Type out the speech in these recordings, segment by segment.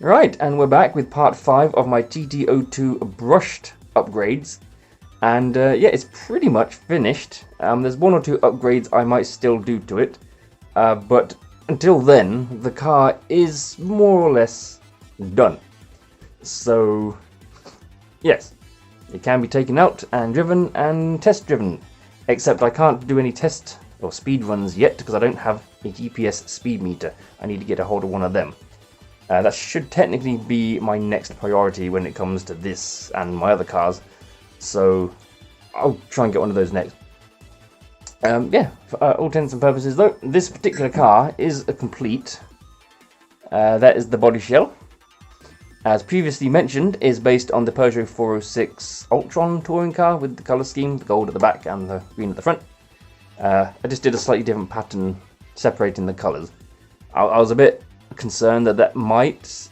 Right, and we're back with part 5 of my TT-02 brushed upgrades. And yeah, it's pretty much finished. There's 1 or 2 upgrades I might still do to it. But until then, the car is more or less done. So, yes, it can be taken out and driven and test driven. Except I can't do any test or speed runs yet because I don't have a GPS speed meter. I need to get a hold of one of them. That should technically be my next priority when it comes to this and my other cars. So I'll try and get one of those next. Yeah, for all intents and purposes though, this particular car is a complete. That is the body shell. As previously mentioned, is based on the Peugeot 406 Ultron touring car with the colour scheme, the gold at the back and the green at the front. I just did a slightly different pattern separating the colours. I was a bit concerned that might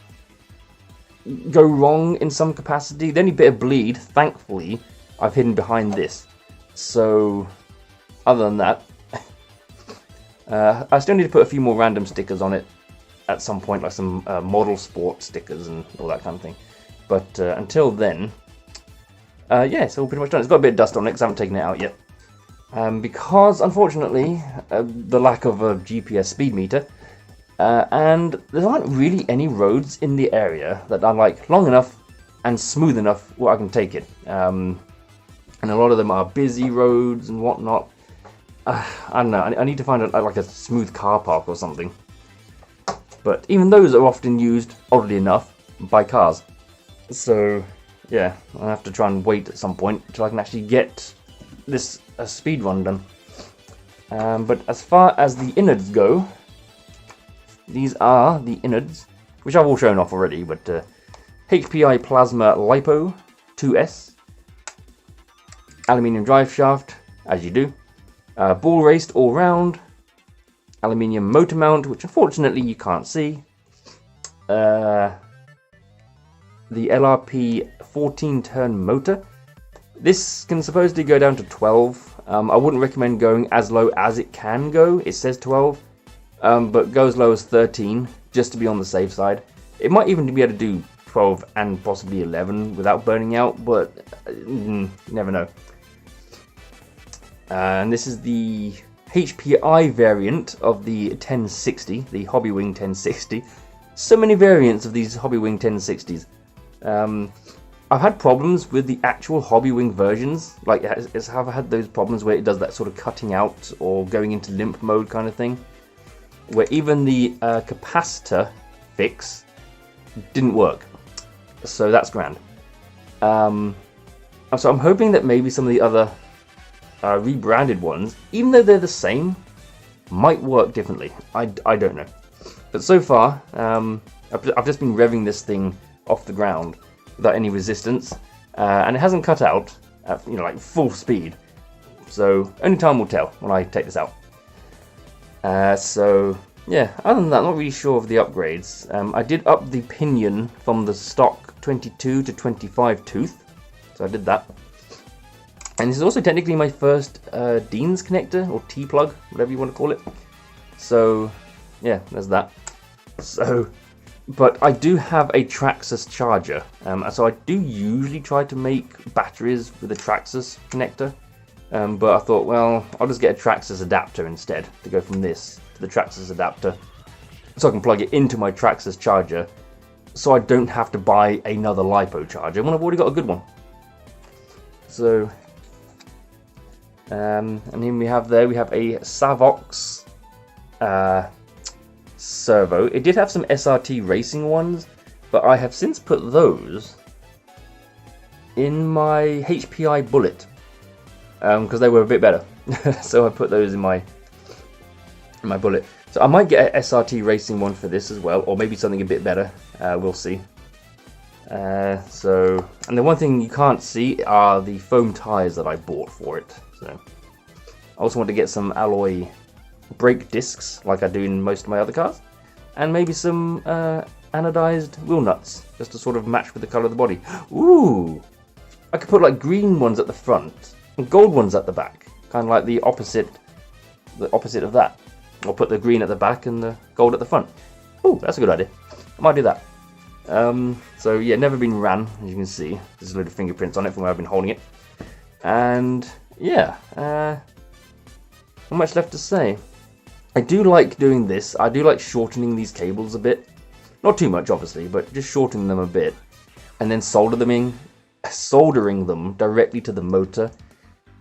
go wrong in some capacity. The only bit of bleed, thankfully, I've hidden behind this. So, other than that, I still need to put a few more random stickers on it at some point, like some model sport stickers and all that kind of thing. But until then, yeah, it's all pretty much done. It's got a bit of dust on it because I haven't taken it out yet. Because, unfortunately, the lack of a GPS speed meter, and there aren't really any roads in the area that are like long enough and smooth enough where I can take it. And a lot of them are busy roads and whatnot. I don't know, I need to find like a smooth car park or something. But even those are often used, oddly enough, by cars. So, yeah, I'll have to try and wait at some point until I can actually get this speed run done. But as far as the innards go, these are the innards, which I've all shown off already, but HPI Plasma Lipo 2S, aluminium drive shaft, as you do, ball raced all round, aluminium motor mount, which unfortunately you can't see, the LRP 14-turn motor. This can supposedly go down to 12. I wouldn't recommend going as low as it can go. It says 12. But go as low as 13, just to be on the safe side. It might even be able to do 12 and possibly 11 without burning out, but you never know. And this is the HPI variant of the 1060, the Hobbywing 1060. So many variants of these Hobbywing 1060s. I've had problems with the actual Hobbywing versions. Like, I've had those problems where it does that sort of cutting out or going into limp mode kind of thing, where even the capacitor fix didn't work. So that's grand. So I'm hoping that maybe some of the other rebranded ones, even though they're the same, might work differently. I don't know. But so far, I've just been revving this thing off the ground without any resistance, and it hasn't cut out at, like full speed. So only time will tell when I take this out. So yeah, other than that, not really sure of the upgrades. I did up the pinion from the stock 22 to 25 tooth, so I did that. And this is also technically my first Dean's connector, or T-plug, whatever you want to call it. So yeah, there's that. So, but I do have a Traxxas charger, so I do usually try to make batteries with a Traxxas connector. But I thought, well, I'll just get a Traxxas adapter instead to go from this to the Traxxas adapter, so I can plug it into my Traxxas charger, so I don't have to buy another LiPo charger when I've already got a good one. So, and then we have a Savox servo. It did have some SRT racing ones, but I have since put those in my HPI Bullet. Because they were a bit better, so I put those in my Bullet. So I might get an SRT racing one for this as well, or maybe something a bit better. We'll see. So, and the one thing you can't see are the foam tires that I bought for it. So I also want to get some alloy brake discs, like I do in most of my other cars, and maybe some anodized wheel nuts, just to sort of match with the color of the body. Ooh, I could put like green ones at the front and gold ones at the back, kind of like the opposite of that. Or put the green at the back and the gold at the front. Ooh, that's a good idea. I might do that. So yeah, never been ran, as you can see. There's a load of fingerprints on it from where I've been holding it. And yeah, not much left to say. I do like doing this. I do like shortening these cables a bit. Not too much, obviously, but just shortening them a bit. And then soldering them directly to the motor.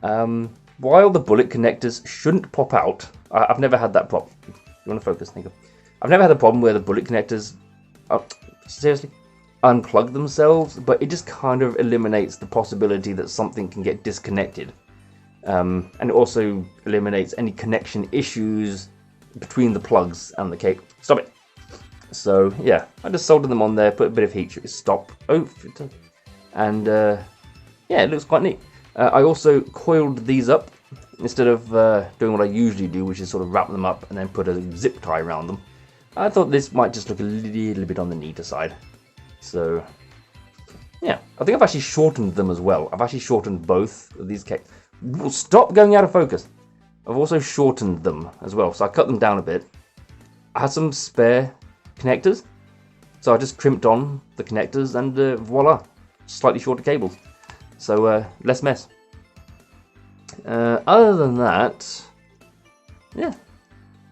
While the bullet connectors shouldn't pop out, I've never had that problem. You want to focus? Think of. I've never had the problem where the bullet connectors, seriously, unplug themselves, but it just kind of eliminates the possibility that something can get disconnected. And it also eliminates any connection issues between the plugs and the cable. Stop it. So yeah, I just soldered them on there, put a bit of heat treat, stop, and yeah, it looks quite neat. I also coiled these up instead of doing what I usually do, which is sort of wrap them up and then put a zip tie around them. I thought this might just look a little bit on the neater side. So yeah, I think I've actually shortened them as well. I've actually shortened both of these cables. Stop going out of focus. I've also shortened them as well, so I cut them down a bit. I had some spare connectors, so I just crimped on the connectors and voila, slightly shorter cables. So less mess. Other than that, yeah,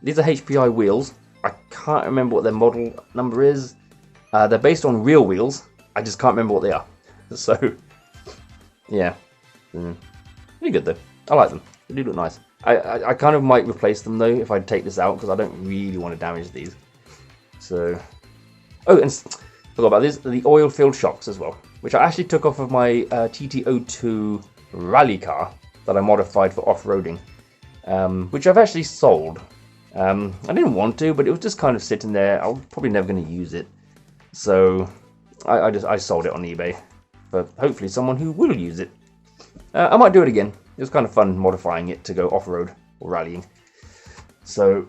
these are HPI wheels. I can't remember what their model number is. They're based on real wheels. I just can't remember what they are. So yeah, pretty good though. I like them. They do look nice. I kind of might replace them though if I take this out, because I don't really want to damage these. So, oh, and forgot about this, the oil-filled shocks as well, which I actually took off of my TT-02 rally car that I modified for off-roading, which I've actually sold. I didn't want to, but it was just kind of sitting there. I was probably never going to use it, so I sold it on eBay for hopefully someone who will use it. I might do it again. It was kind of fun modifying it to go off-road or rallying. So,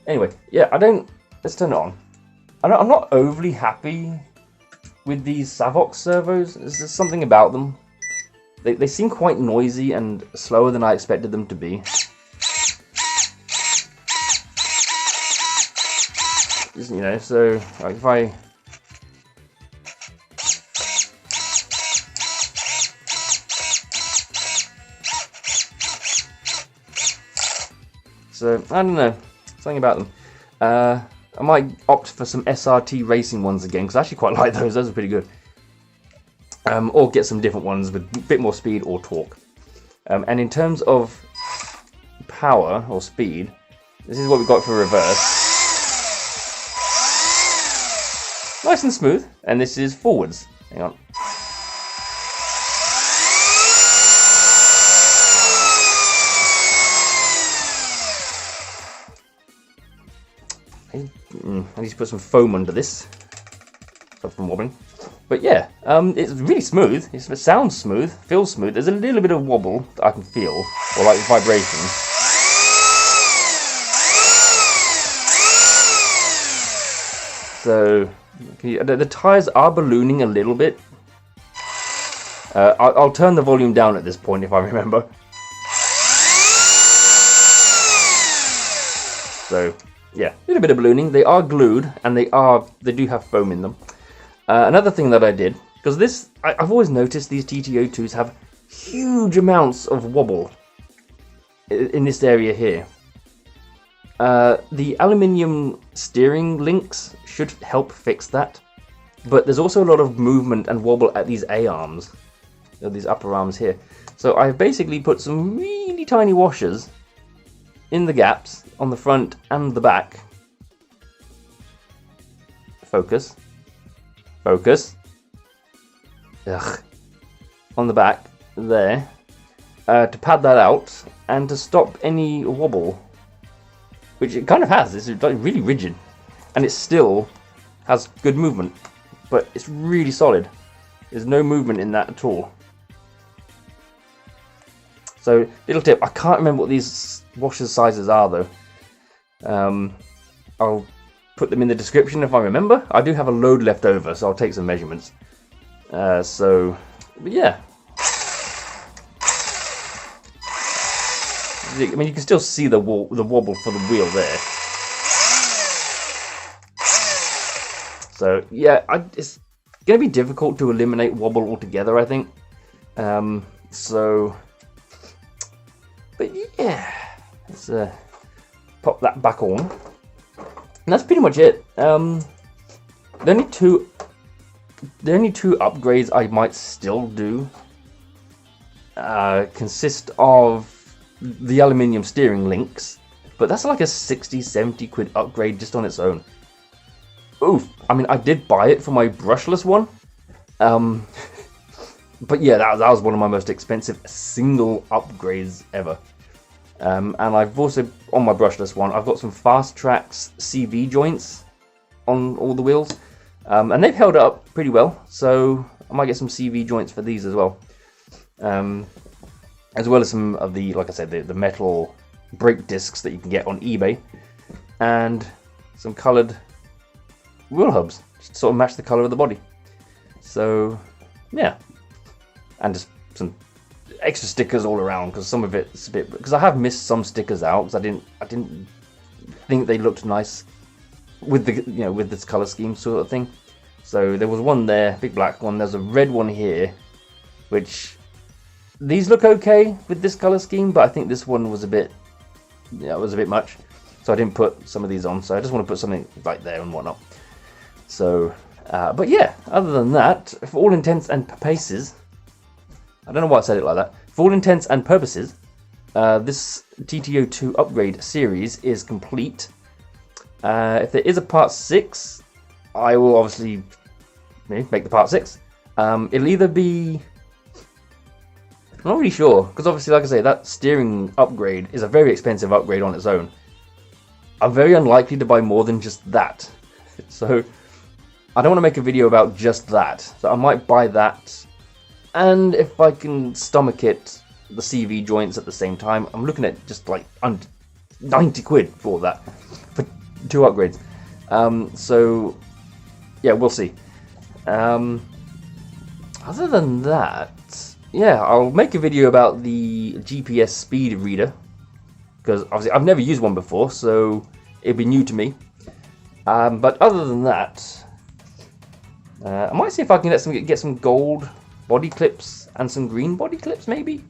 anyway, yeah, let's turn it on. I'm not overly happy with these Savox servos. There's just something about them. They seem quite noisy and slower than I expected them to be. You know, so like if I... So, I don't know, something about them. I might opt for some SRT racing ones again, because I actually quite like those. Those are pretty good. Or get some different ones with a bit more speed or torque. And in terms of power or speed, this is what we've got for reverse. Nice and smooth. And this is forwards. Hang on. I need to put some foam under this. Stop from wobbling. But yeah, it's really smooth. It sounds smooth, feels smooth. There's a little bit of wobble that I can feel, or like vibration. So the tires are ballooning a little bit. I'll turn the volume down at this point if I remember. So yeah, a little bit of ballooning. They are glued, and they do have foam in them. Another thing that I did, because I've always noticed these TT-02s have huge amounts of wobble in this area here. The aluminium steering links should help fix that, but there's also a lot of movement and wobble at these A-arms, these upper arms here. So I've basically put some really tiny washers in the gaps on the front and the back. Focus. Focus. Ugh. On the back there, to pad that out and to stop any wobble, which it kind of has. It's really rigid, and it still has good movement, but it's really solid. There's no movement in that at all. So, little tip, I can't remember what these washer sizes are though. I'll put them in the description if I remember. I do have a load left over, so I'll take some measurements. But yeah. I mean, you can still see the wobble for the wheel there. So yeah, it's going to be difficult to eliminate wobble altogether, I think. But yeah, let's pop that back on. And that's pretty much it. The only two upgrades I might still do consist of the aluminium steering links, but that's like a 60-70 quid upgrade just on its own. Oof, I mean, I did buy it for my brushless one, but yeah, that was one of my most expensive single upgrades ever. And I've also, on my brushless one, I've got some Fast Tracks CV joints on all the wheels, and they've held up pretty well, so I might get some CV joints for these as well. As well as some of the, like I said, the metal brake discs that you can get on eBay, and some coloured wheel hubs, just to sort of match the colour of the body. So, yeah. And just some extra stickers all around, because some of it's a bit, because I have missed some stickers out because I didn't think they looked nice with the, you know, with this color scheme sort of thing. So there was one there, big black one. There's a red one here, which these look okay with this color scheme, but I think this one was a bit, yeah, it was a bit much. So I didn't put some of these on. So I just want to put something like there and whatnot. So, but yeah, other than that, for all intents and purposes, I don't know why I said it like that. For all intents and purposes, this TT-02 upgrade series is complete. If there is a part 6, I will obviously make the part 6. It'll either be, I'm not really sure, because obviously, like I say, that steering upgrade is a very expensive upgrade on its own. I'm very unlikely to buy more than just that. So I don't want to make a video about just that. So I might buy that, and if I can stomach it, the CV joints at the same time. I'm looking at just like 90 quid for that, for 2 upgrades. So yeah, we'll see. Other than that, yeah, I'll make a video about the GPS speed reader, because obviously I've never used one before, so it'd be new to me. But other than that, I might see if I can get some gold body clips and some green body clips, maybe,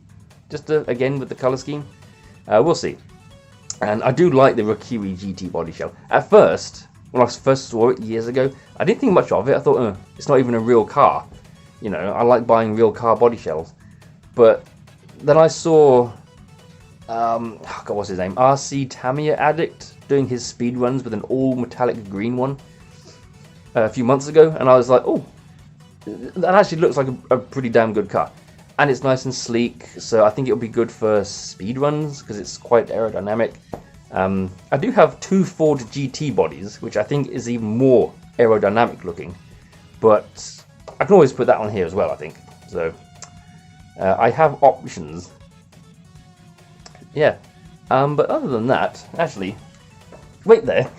just to, again with the color scheme. We'll see. And I do like the Rakiwi GT body shell. At first, when I first saw it years ago, I didn't think much of it. I thought, it's not even a real car. You know, I like buying real car body shells. But then I saw, God, what's his name? RC Tamiya Addict doing his speed runs with an all metallic green one a few months ago, and I was like, oh, that actually looks like a pretty damn good car. And it's nice and sleek, so I think it'll be good for speed runs because it's quite aerodynamic. I do have 2 Ford GT bodies, which I think is even more aerodynamic looking, but I can always put that on here as well, I think. So I have options. Yeah, but other than that, actually, wait there.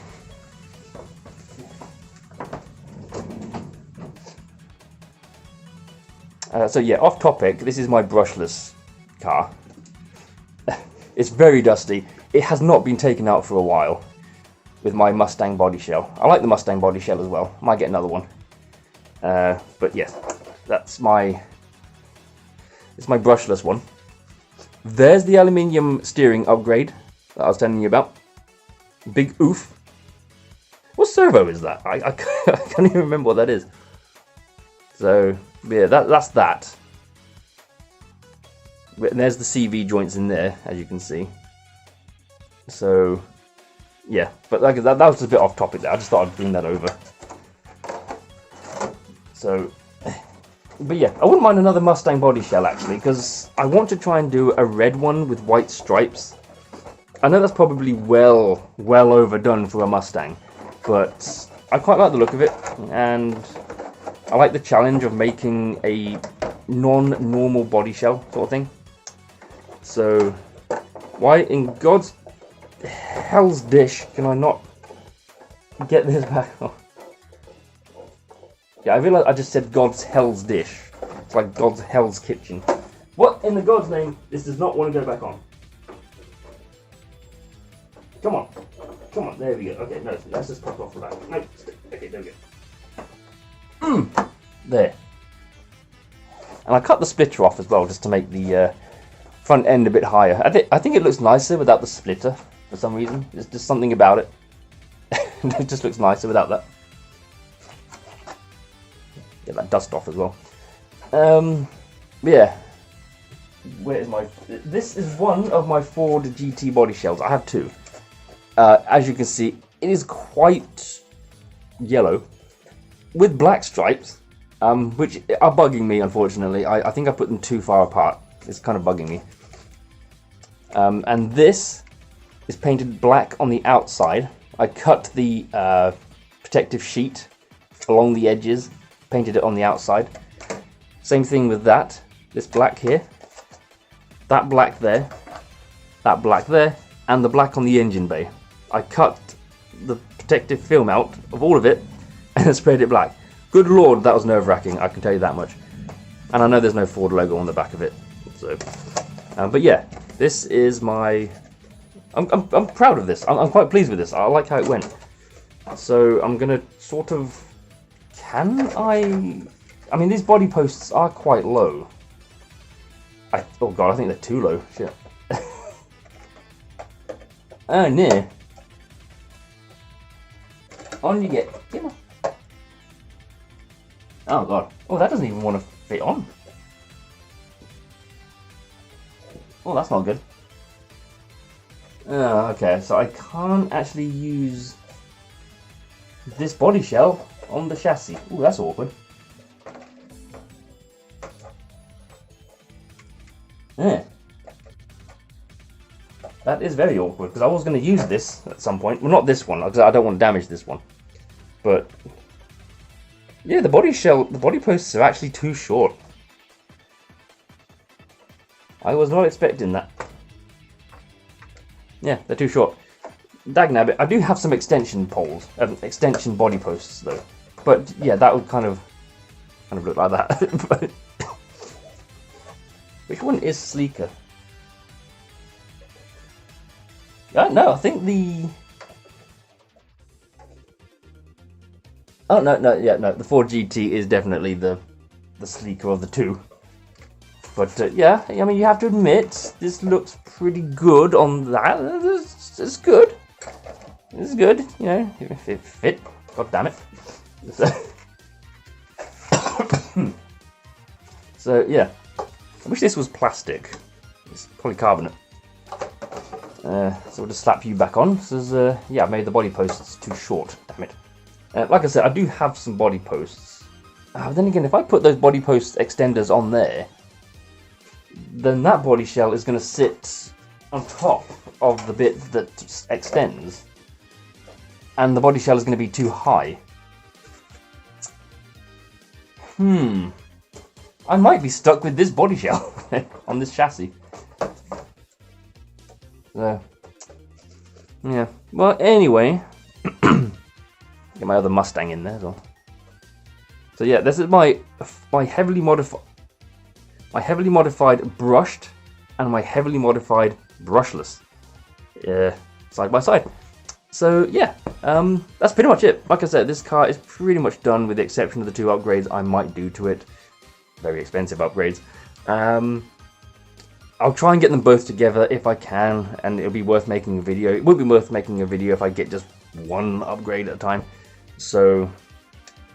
So yeah, off topic, this is my brushless car. It's very dusty. It has not been taken out for a while with my Mustang body shell. I like the Mustang body shell as well. Might get another one. But yeah, it's my brushless one. There's the aluminium steering upgrade that I was telling you about. Big oof. What servo is that? I can't even remember what that is. So yeah, that's that. And there's the CV joints in there, as you can see. So yeah, but like that was a bit off topic there. I just thought I'd bring that over. So, but yeah, I wouldn't mind another Mustang body shell actually, because I want to try and do a red one with white stripes. I know that's probably well overdone for a Mustang, but I quite like the look of it, and I like the challenge of making a non-normal body shell sort of thing. So, why in God's hell's dish can I not get this back on? Yeah, I realize I just said God's hell's dish. It's like God's hell's kitchen. What in the God's name? This does not want to go back on. Come on. Come on, there we go. Okay, no, let's just pop off the back. No, okay, there we go. There. And I cut the splitter off as well, just to make the front end a bit higher. I think it looks nicer without the splitter for some reason. There's just something about it. It just looks nicer without that. Get that dust off as well. Yeah. Where is my... This is one of my Ford GT body shells. I have two. As you can see, it is quite yellow with black stripes, which are bugging me, unfortunately. I think I put them too far apart. It's kind of bugging me. And this is painted black on the outside. I cut the protective sheet along the edges, painted it on the outside. Same thing with that. This black here, that black there, and the black on the engine bay. I cut the protective film out of all of it and sprayed it black. Good lord, that was nerve-wracking, I can tell you that much. And I know there's no Ford logo on the back of it. So, but yeah, this is my... I'm proud of this. I'm quite pleased with this. I like how it went. So I'm gonna sort of... Can I... I mean, these body posts are quite low. Oh god, I think they're too low. Shit. Oh, no. On you get. Oh god. Oh, that doesn't even want to fit on. Oh, that's not good. Okay, so I can't actually use this body shell on the chassis. Ooh, that's awkward. Yeah. That is very awkward, because I was going to use this at some point. Well, not this one, because I don't want to damage this one. But, yeah, the body posts are actually too short. I was not expecting that. Yeah, they're too short. Dagnabbit, I do have some extension poles, extension body posts though. But yeah, that would kind of look like that. But which one is sleeker? No, I think the... Oh no, the Ford GT is definitely the sleeker of the two. But yeah, I mean, you have to admit, this looks pretty good on that. It's good. It's good, you know, if it fit. God damn it. So yeah, I wish this was plastic. It's polycarbonate. So we'll just slap you back on. So yeah, I made the body posts too short. Damn it. Like I said, I do have some body posts. But then again, if I put those body post extenders on there, then that body shell is going to sit on top of the bit that extends, and the body shell is going to be too high. I might be stuck with this body shell on this chassis. So, yeah. Well, anyway, get my other Mustang in there as well. So yeah, this is my heavily modified brushed and my heavily modified brushless side by side. So yeah, that's pretty much it. Like I said, this car is pretty much done with the exception of the two upgrades I might do to it. Very expensive upgrades. I'll try and get them both together if I can, and it'll be worth making a video. It won't be worth making a video if I get just one upgrade at a time. So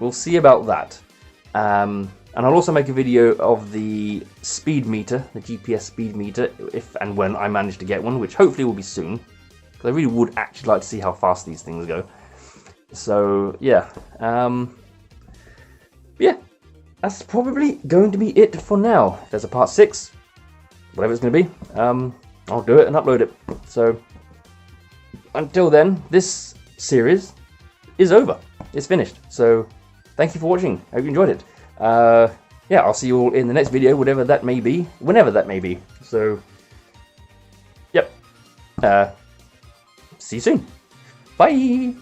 we'll see about that. And I'll also make a video of the speed meter, the GPS speed meter, if and when I manage to get one, which hopefully will be soon. Because I really would actually like to see how fast these things go. So, yeah. Yeah, that's probably going to be it for now. If there's a part 6, whatever it's going to be, I'll do it and upload it. So, until then, this series is over. It's finished. So, thank you for watching. I hope you enjoyed it. Yeah, I'll see you all in the next video, whatever that may be, whenever that may be. So, yep. See you soon. Bye!